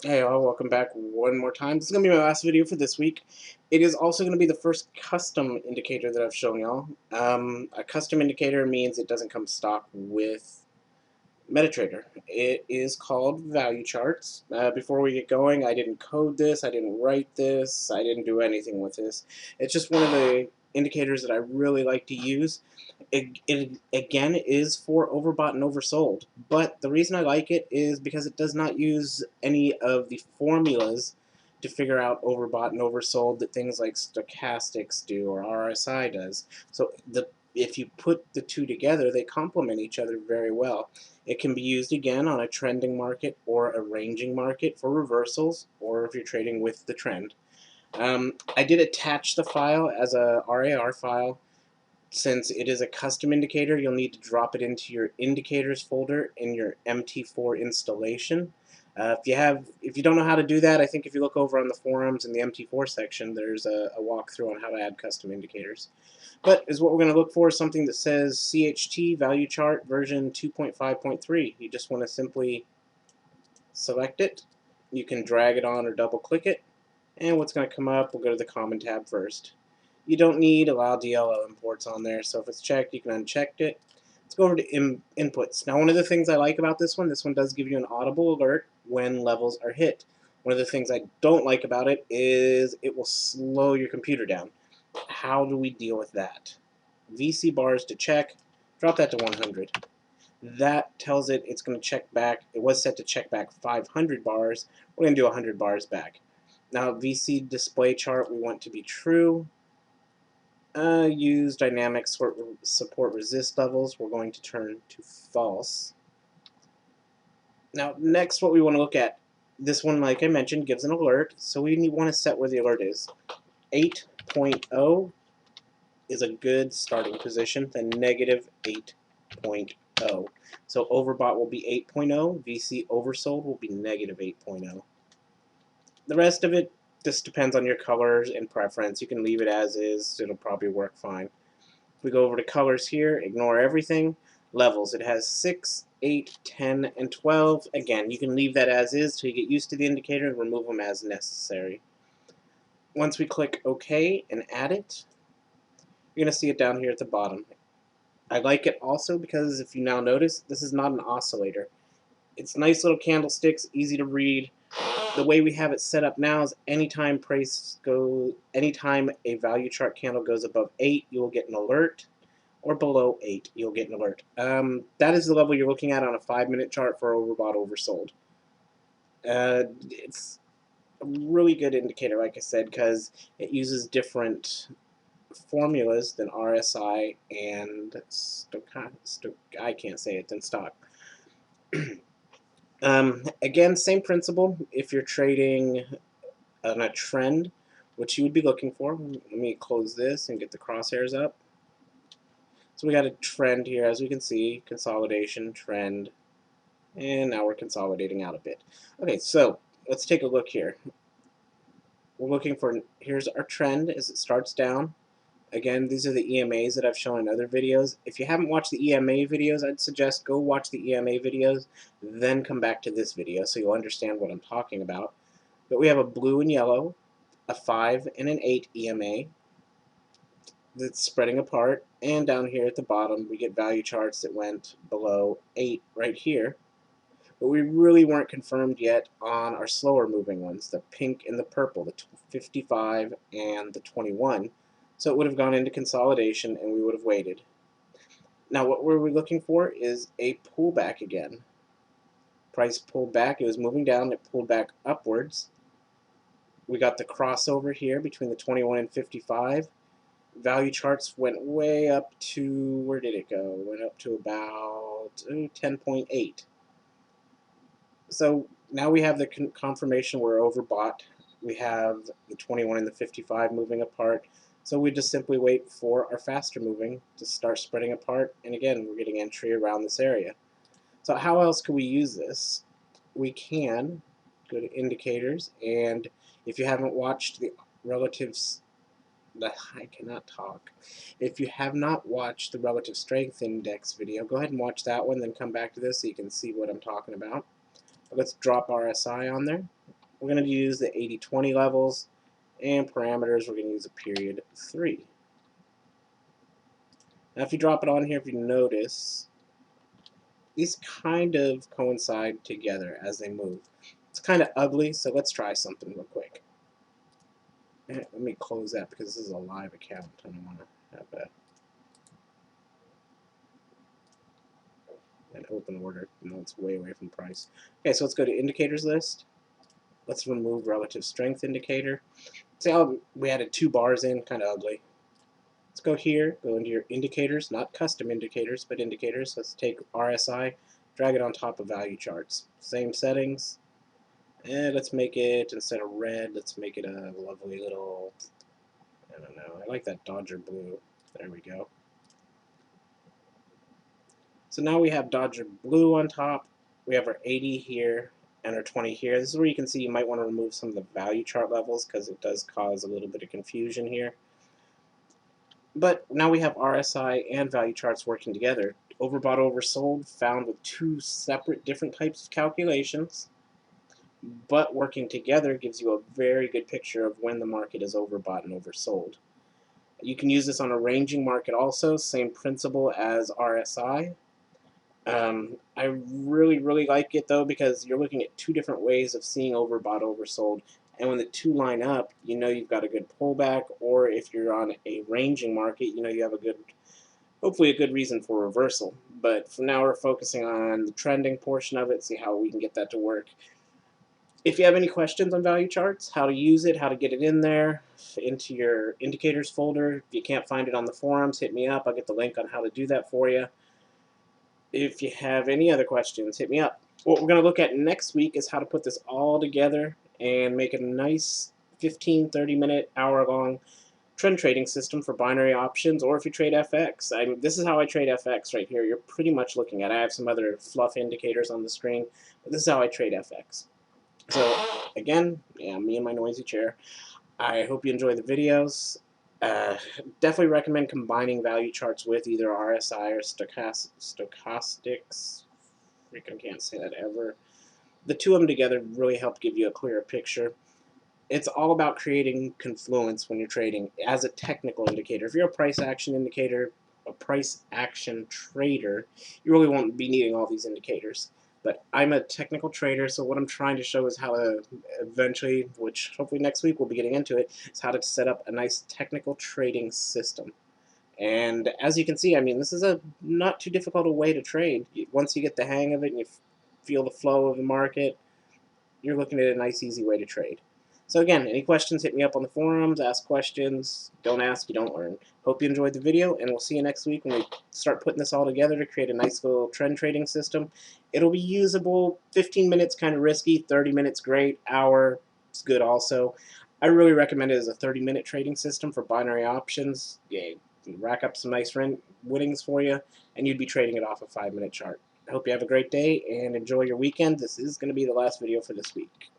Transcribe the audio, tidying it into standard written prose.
Hey all, welcome back one more time. This is going to be my last video for this week. It is also going to be the first custom indicator that I've shown y'all. A custom indicator means it doesn't come stock with MetaTrader. It is called value charts. Before we get going, I didn't code this, I didn't write this, I didn't do anything with this. It's just one of the indicators that I really like to use. It again is for overbought and oversold, but the reason I like it is because it does not use any of the formulas to figure out overbought and oversold that things like stochastics do or RSI does. So if you put the two together, they complement each other very well. It can be used again on a trending market or a ranging market for reversals, or if you're trading with the trend. I did attach the file as a RAR file. Since it is a custom indicator, you'll need to drop it into your indicators folder in your MT4 installation. If you don't know how to do that, I think if you look over on the forums in the MT4 section, there's a walkthrough on how to add custom indicators. But is what we're going to look for is something that says CHT value chart version 2.5.3. You just want to simply select it. You can drag it on or double click it. And what's going to come up, we'll go to the common tab first. You don't need allow DLL imports on there, so if it's checked, you can uncheck it. Let's go over to inputs. Now, one of the things I like about this one does give you an audible alert when levels are hit. One of the things I don't like about it is it will slow your computer down. How do we deal with that? VC bars to check, drop that to 100. That tells it it's going to check back. It was set to check back 500 bars. We're going to do 100 bars back. Now, VC display chart we want to be true. Use dynamic support resist levels. We're going to turn to false. Now, next what we want to look at, this one, like I mentioned, gives an alert, so we want to set where the alert is. 8.0 is a good starting position, then negative 8.0. So overbought will be 8.0, VC oversold will be negative 8.0. The rest of it just depends on your colors and preference. You can leave it as is, it'll probably work fine. If we go over to colors here, ignore everything. Levels, it has 6, 8, 10, and 12. Again, you can leave that as is till you get used to the indicator and remove them as necessary. Once we click OK and add it, you're going to see it down here at the bottom. I like it also because if you now notice, this is not an oscillator. It's nice little candlesticks, easy to read. The way we have it set up now is anytime a value chart candle goes above 8, you will get an alert, or below 8, you'll get an alert. That is the level you're looking at on a 5-minute chart for overbought, oversold. It's a really good indicator, like I said, because it uses different formulas than RSI and I can't say it, than stock. Again, same principle. If you're trading on a trend, what you would be looking for, let me close this and get the crosshairs up. So we got a trend here, as we can see, consolidation, trend, and now we're consolidating out a bit. Okay, so let's take a look here. We're looking for, here's our trend as it starts down. Again, these are the EMAs that I've shown in other videos. If you haven't watched the EMA videos, I'd suggest go watch the EMA videos, then come back to this video so you'll understand what I'm talking about. But we have a blue and yellow, a 5 and an 8 EMA that's spreading apart, and down here at the bottom we get value charts that went below 8 right here. But we really weren't confirmed yet on our slower moving ones, the pink and the purple, the 55 and the 21. So it would have gone into consolidation and we would have waited. Now what were we looking for is a pullback again. Price pulled back, it was moving down, it pulled back upwards. We got the crossover here between the 21 and 55. Value charts went way up to, where did it go? Went up to about 10.8. So now we have the confirmation we're overbought. We have the 21 and the 55 moving apart. So we just simply wait for our faster moving to start spreading apart. And again, we're getting entry around this area. So how else can we use this? We can go to indicators, and if you haven't watched the relatives, I cannot talk. If you have not watched the relative strength index video, go ahead and watch that one, then come back to this so you can see what I'm talking about. Let's drop RSI on there. we're going to use the 80-20 levels, and parameters, we're going to use a period 3. Now if you drop it on here, if you notice, these kind of coincide together as they move. It's kind of ugly, so let's try something real quick. Let me close that because this is a live account. I don't want to have an open order. No, it's way away from price. Okay, so let's go to indicators list. Let's remove relative strength indicator. See how we added 2 bars in, kind of ugly. Let's go here, go into your indicators, not custom indicators, but indicators. Let's take RSI, drag it on top of value charts. Same settings, and let's make it, instead of red, let's make it a lovely little, I don't know, I like that Dodger blue. There we go. So now we have Dodger blue on top, we have our 80 here, and our 20 here. This is where you can see you might want to remove some of the value chart levels because it does cause a little bit of confusion here. But now we have RSI and value charts working together. Overbought, oversold, found with 2 separate different types of calculations, but working together gives you a very good picture of when the market is overbought and oversold. You can use this on a ranging market also, same principle as RSI. I really like it though because you're looking at 2 different ways of seeing overbought, oversold, and when the 2 line up, you know you've got a good pullback, or if you're on a ranging market, you know you have a good, hopefully a good reason for reversal. But for now we're focusing on the trending portion of it, see how we can get that to work. If you have any questions on value charts, how to use it, how to get it in there, into your indicators folder, if you can't find it on the forums, hit me up, I'll get the link on how to do that for you. If you have any other questions, hit me up. What we're going to look at next week is how to put this all together and make a nice 15-30 minute, hour-long trend trading system for binary options, or if you trade FX. This is how I trade FX right here. You're pretty much looking at it. I have some other fluff indicators on the screen, but this is how I trade FX. So again, yeah, me and my noisy chair. I hope you enjoy the videos. Definitely recommend combining value charts with either RSI or stochastics. Freaking can't say that ever. The 2 of them together really help give you a clearer picture. It's all about creating confluence when you're trading as a technical indicator. If you're a price action indicator, a price action trader, you really won't be needing all these indicators. But I'm a technical trader, so what I'm trying to show is how to eventually, which hopefully next week we'll be getting into it, is how to set up a nice technical trading system. And as you can see, I mean, this is a not too difficult a way to trade. Once you get the hang of it and you feel the flow of the market, you're looking at a nice, easy way to trade. So again, any questions, hit me up on the forums, ask questions. Don't ask, you don't learn. Hope you enjoyed the video, and we'll see you next week when we start putting this all together to create a nice little trend trading system. It'll be usable, 15 minutes kind of risky, 30 minutes great, hour is good also. I really recommend it as a 30-minute trading system for binary options. Yeah, rack up some nice winnings for you, and you'd be trading it off a 5-minute chart. I hope you have a great day and enjoy your weekend. This is going to be the last video for this week.